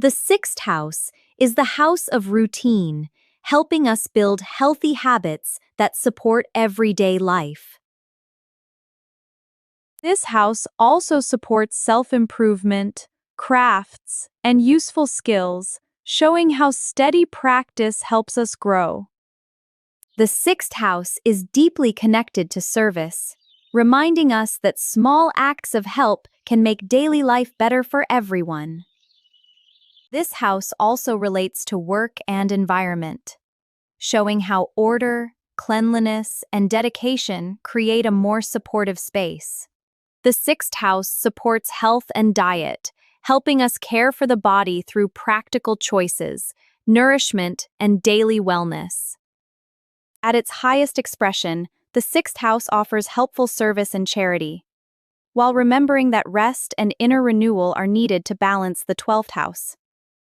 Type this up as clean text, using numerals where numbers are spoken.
The sixth house is the house of routine, helping us build healthy habits that support everyday life. This house also supports self-improvement, crafts, and useful skills, showing how steady practice helps us grow. The sixth house is deeply connected to service, reminding us that small acts of help can make daily life better for everyone. This house also relates to work and environment, showing how order, cleanliness, and dedication create a more supportive space. The sixth house supports health and diet, helping us care for the body through practical choices, nourishment, and daily wellness. At its highest expression, the sixth house offers helpful service and charity, while remembering that rest and inner renewal are needed to balance the 12th house.